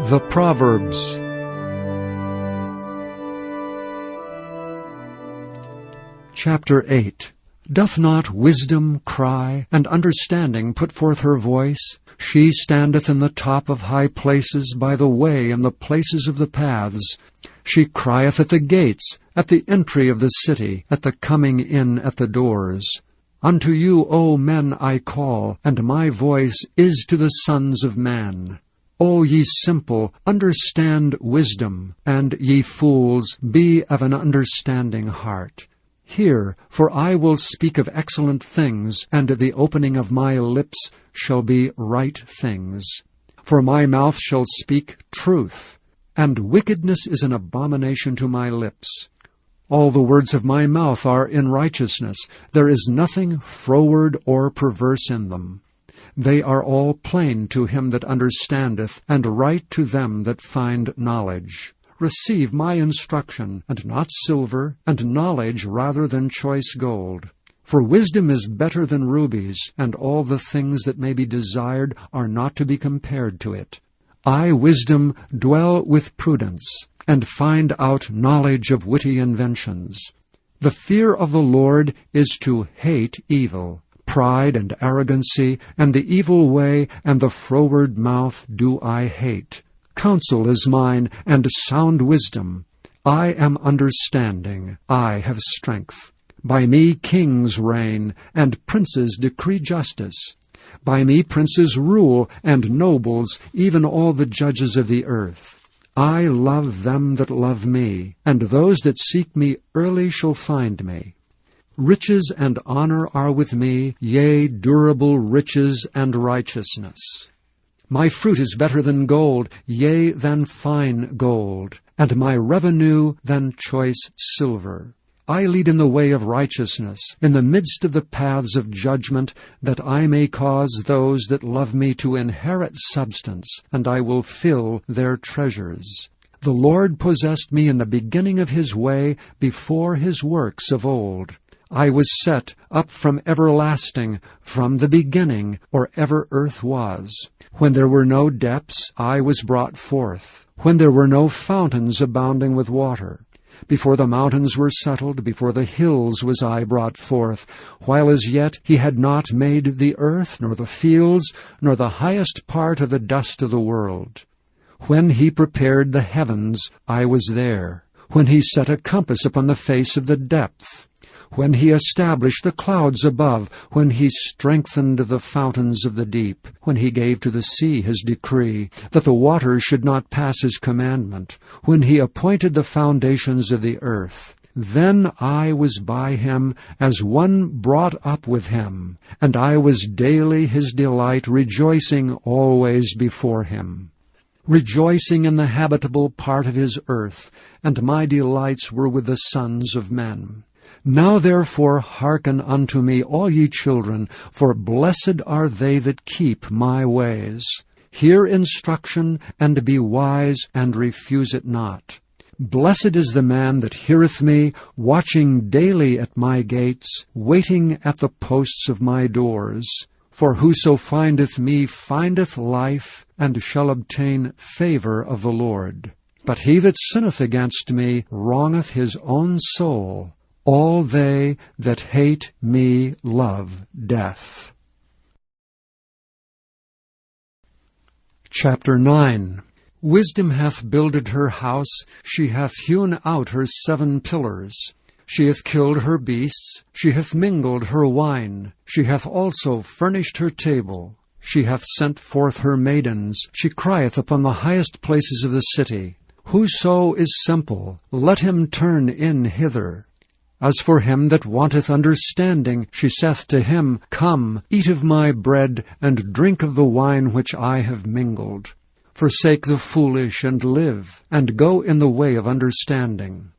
The Proverbs. Chapter 8. Doth not wisdom cry, and understanding put forth her voice? She standeth in the top of high places, by the way and the places of the paths. She crieth at the gates, at the entry of the city, at the coming in at the doors. Unto you, O men, I call, and my voice is to the sons of man. O ye simple, understand wisdom, and ye fools, be of an understanding heart. Hear, for I will speak of excellent things, and the opening of my lips shall be right things. For my mouth shall speak truth, and wickedness is an abomination to my lips. All the words of my mouth are in righteousness. There is nothing froward or perverse in them. They are all plain to him that understandeth, and right to them that find knowledge. Receive my instruction, and not silver, and knowledge rather than choice gold. For wisdom is better than rubies, and all the things that may be desired are not to be compared to it. I, wisdom, dwell with prudence, and find out knowledge of witty inventions. The fear of the Lord is to hate evil. Pride and arrogancy, and the evil way, and the froward mouth do I hate. Counsel is mine, and sound wisdom. I am understanding, I have strength. By me kings reign, and princes decree justice. By me princes rule, and nobles, even all the judges of the earth. I love them that love me, and those that seek me early shall find me. Riches and honor are with me, yea, durable riches and righteousness. My fruit is better than gold, yea, than fine gold, and my revenue than choice silver. I lead in the way of righteousness, in the midst of the paths of judgment, that I may cause those that love me to inherit substance, and I will fill their treasures. The Lord possessed me in the beginning of his way, before his works of old. I was set up from everlasting, from the beginning, or ever earth was. When there were no depths, I was brought forth. When there were no fountains abounding with water. Before the mountains were settled, before the hills was I brought forth, while as yet he had not made the earth, nor the fields, nor the highest part of the dust of the world. When he prepared the heavens, I was there. When he set a compass upon the face of the depth. When he established the clouds above, when he strengthened the fountains of the deep, when he gave to the sea his decree, that the waters should not pass his commandment, when he appointed the foundations of the earth. Then I was by him as one brought up with him, and I was daily his delight, rejoicing always before him. Rejoicing in the habitable part of his earth, and my delights were with the sons of men. Now therefore hearken unto me, all ye children, for blessed are they that keep my ways. Hear instruction, and be wise, and refuse it not. Blessed is the man that heareth me, watching daily at my gates, waiting at the posts of my doors. For whoso findeth me findeth life, and shall obtain favor of the Lord. But he that sinneth against me wrongeth his own soul. All they that hate me love death. Chapter 9. Wisdom hath builded her house, she hath hewn out her 7 pillars. She hath killed her beasts, she hath mingled her wine, she hath also furnished her table. She hath sent forth her maidens, she crieth upon the highest places of the city. Whoso is simple, let him turn in hither. As for him that wanteth understanding, she saith to him, Come, eat of my bread, and drink of the wine which I have mingled. Forsake the foolish, and live, and go in the way of understanding.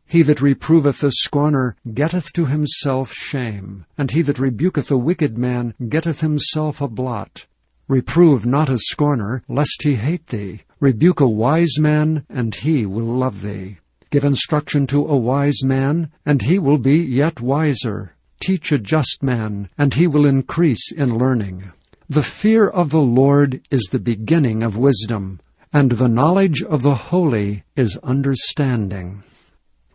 He that reproveth a scorner getteth to himself shame, and he that rebuketh a wicked man getteth himself a blot. Reprove not a scorner, lest he hate thee. Rebuke a wise man, and he will love thee. Give instruction to a wise man, and he will be yet wiser. Teach a just man, and he will increase in learning. The fear of the Lord is the beginning of wisdom, and the knowledge of the holy is understanding.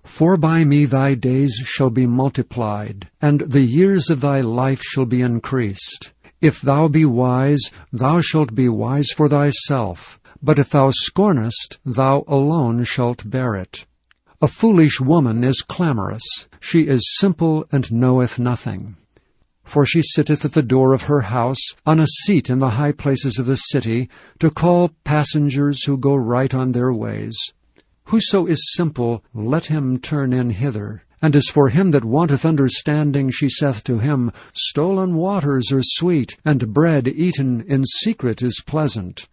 For by me thy days shall be multiplied, and the years of thy life shall be increased. If thou be wise, thou shalt be wise for thyself, but if thou scornest, thou alone shalt bear it. A foolish woman is clamorous, she is simple and knoweth nothing. For she sitteth at the door of her house, on a seat in the high places of the city, to call passengers who go right on their ways. Whoso is simple, let him turn in hither. And as for him that wanteth understanding, she saith to him, Stolen waters are sweet, and bread eaten in secret is pleasant.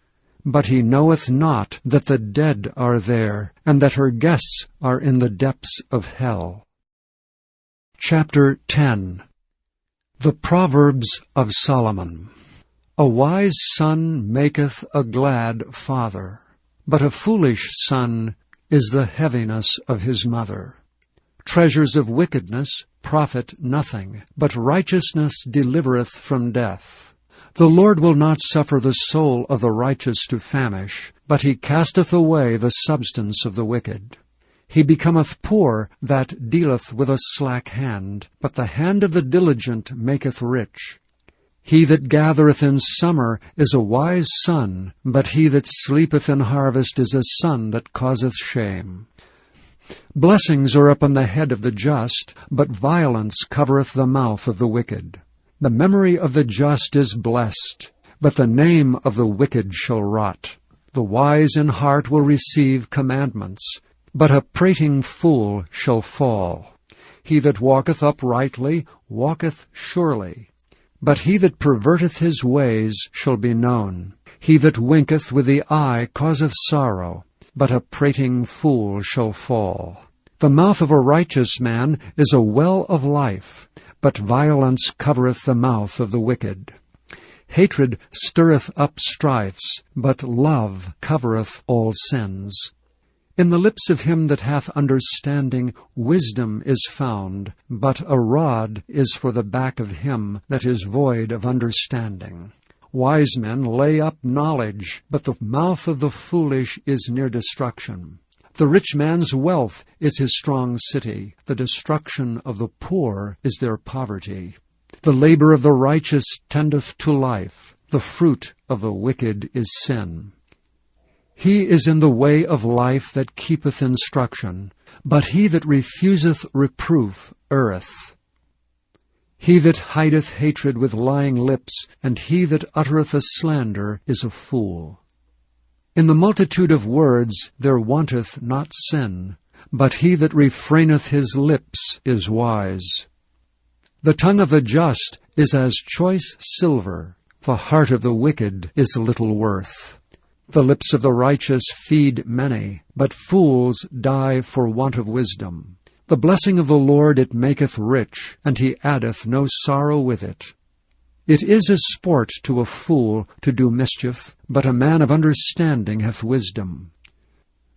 But he knoweth not that the dead are there, and that her guests are in the depths of hell. Chapter 10. The Proverbs of Solomon. A wise son maketh a glad father, but a foolish son is the heaviness of his mother. Treasures of wickedness profit nothing, but righteousness delivereth from death. The Lord will not suffer the soul of the righteous to famish, but he casteth away the substance of the wicked. He becometh poor that dealeth with a slack hand, but the hand of the diligent maketh rich. He that gathereth in summer is a wise son, but he that sleepeth in harvest is a son that causeth shame. Blessings are upon the head of the just, but violence covereth the mouth of the wicked. The memory of the just is blessed, but the name of the wicked shall rot. The wise in heart will receive commandments, but a prating fool shall fall. He that walketh uprightly walketh surely, but he that perverteth his ways shall be known. He that winketh with the eye causeth sorrow, but a prating fool shall fall. The mouth of a righteous man is a well of life, but violence covereth the mouth of the wicked. Hatred stirreth up strifes, but love covereth all sins. In the lips of him that hath understanding wisdom is found, but a rod is for the back of him that is void of understanding. Wise men lay up knowledge, but the mouth of the foolish is near destruction. The rich man's wealth is his strong city. The destruction of the poor is their poverty. The labor of the righteous tendeth to life. The fruit of the wicked is sin. He is in the way of life that keepeth instruction, but he that refuseth reproof erreth. He that hideth hatred with lying lips, and he that uttereth a slander, is a fool. In the multitude of words there wanteth not sin, but he that refraineth his lips is wise. The tongue of the just is as choice silver, the heart of the wicked is little worth. The lips of the righteous feed many, but fools die for want of wisdom. The blessing of the Lord it maketh rich, and he addeth no sorrow with it. It is as sport to a fool to do mischief, but a man of understanding hath wisdom.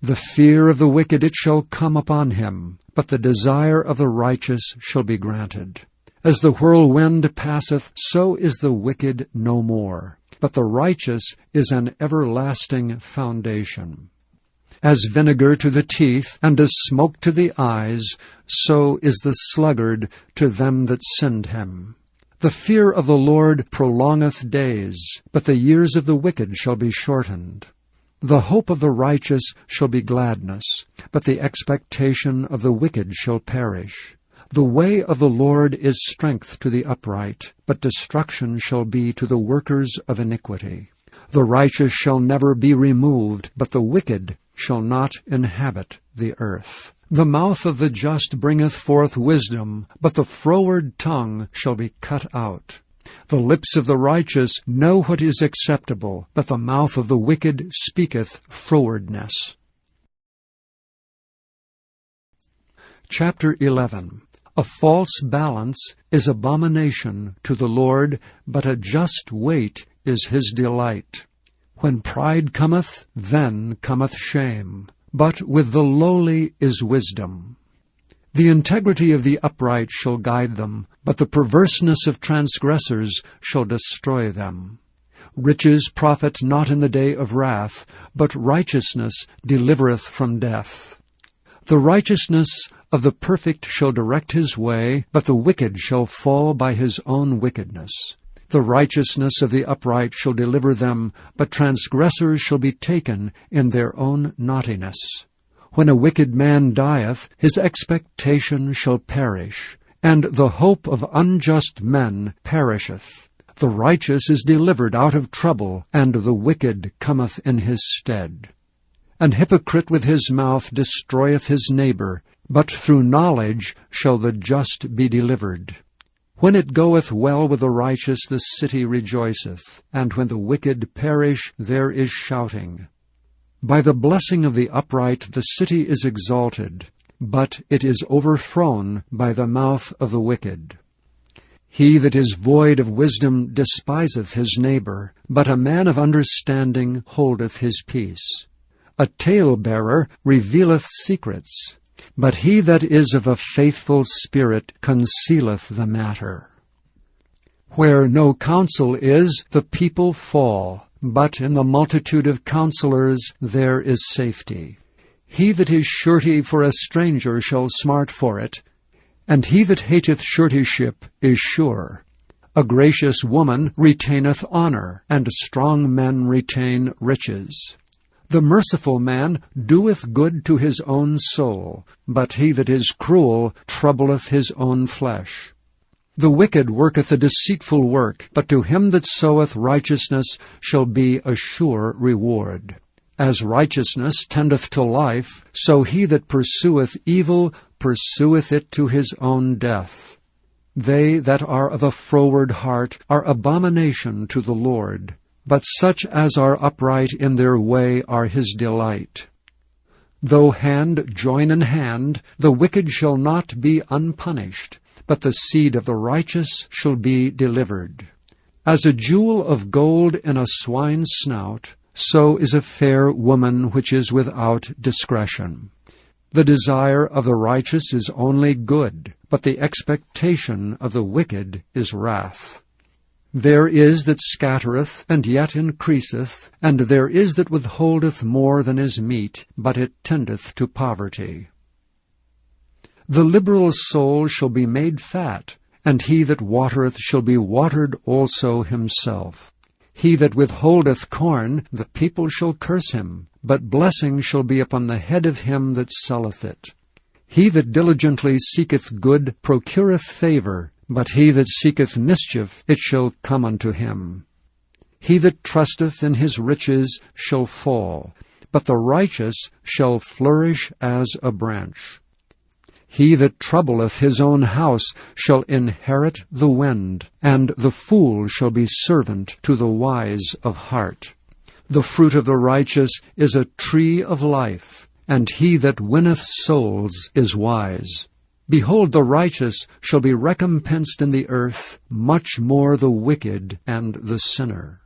The fear of the wicked it shall come upon him, but the desire of the righteous shall be granted. As the whirlwind passeth, so is the wicked no more, but the righteous is an everlasting foundation. As vinegar to the teeth, and as smoke to the eyes, so is the sluggard to them that send him. The fear of the Lord prolongeth days, but the years of the wicked shall be shortened. The hope of the righteous shall be gladness, but the expectation of the wicked shall perish. The way of the Lord is strength to the upright, but destruction shall be to the workers of iniquity. The righteous shall never be removed, but the wicked shall not inhabit the earth. The mouth of the just bringeth forth wisdom, but the froward tongue shall be cut out. The lips of the righteous know what is acceptable, but the mouth of the wicked speaketh frowardness. Chapter 11. A false balance is abomination to the Lord, but a just weight is his delight. When pride cometh, then cometh shame, but with the lowly is wisdom. The integrity of the upright shall guide them, but the perverseness of transgressors shall destroy them. Riches profit not in the day of wrath, but righteousness delivereth from death. The righteousness of the perfect shall direct his way, but the wicked shall fall by his own wickedness. The righteousness of the upright shall deliver them, but transgressors shall be taken in their own naughtiness. When a wicked man dieth, his expectation shall perish, and the hope of unjust men perisheth. The righteous is delivered out of trouble, and the wicked cometh in his stead. An hypocrite with his mouth destroyeth his neighbor, but through knowledge shall the just be delivered. When it goeth well with the righteous, the city rejoiceth, and when the wicked perish, there is shouting. By the blessing of the upright the city is exalted, but it is overthrown by the mouth of the wicked. He that is void of wisdom despiseth his neighbor, but a man of understanding holdeth his peace. A talebearer revealeth secrets, but he that is of a faithful spirit concealeth the matter. Where no counsel is, the people fall, but in the multitude of counselors there is safety. He that is surety for a stranger shall smart for it, and he that hateth suretyship is sure. A gracious woman retaineth honor, and strong men retain riches. The merciful man doeth good to his own soul, but he that is cruel troubleth his own flesh. The wicked worketh a deceitful work, but to him that soweth righteousness shall be a sure reward. As righteousness tendeth to life, so he that pursueth evil pursueth it to his own death. They that are of a froward heart are abomination to the Lord, but such as are upright in their way are his delight. Though hand join in hand, the wicked shall not be unpunished, but the seed of the righteous shall be delivered. As a jewel of gold in a swine's snout, so is a fair woman which is without discretion. The desire of the righteous is only good, but the expectation of the wicked is wrath. There is that scattereth, and yet increaseth, and there is that withholdeth more than is meet, but it tendeth to poverty. The liberal soul shall be made fat, and he that watereth shall be watered also himself. He that withholdeth corn, the people shall curse him, but blessing shall be upon the head of him that selleth it. He that diligently seeketh good procureth favor, but he that seeketh mischief, it shall come unto him. He that trusteth in his riches shall fall, but the righteous shall flourish as a branch. He that troubleth his own house shall inherit the wind, and the fool shall be servant to the wise of heart. The fruit of the righteous is a tree of life, and he that winneth souls is wise. Behold, the righteous shall be recompensed in the earth, much more the wicked and the sinner.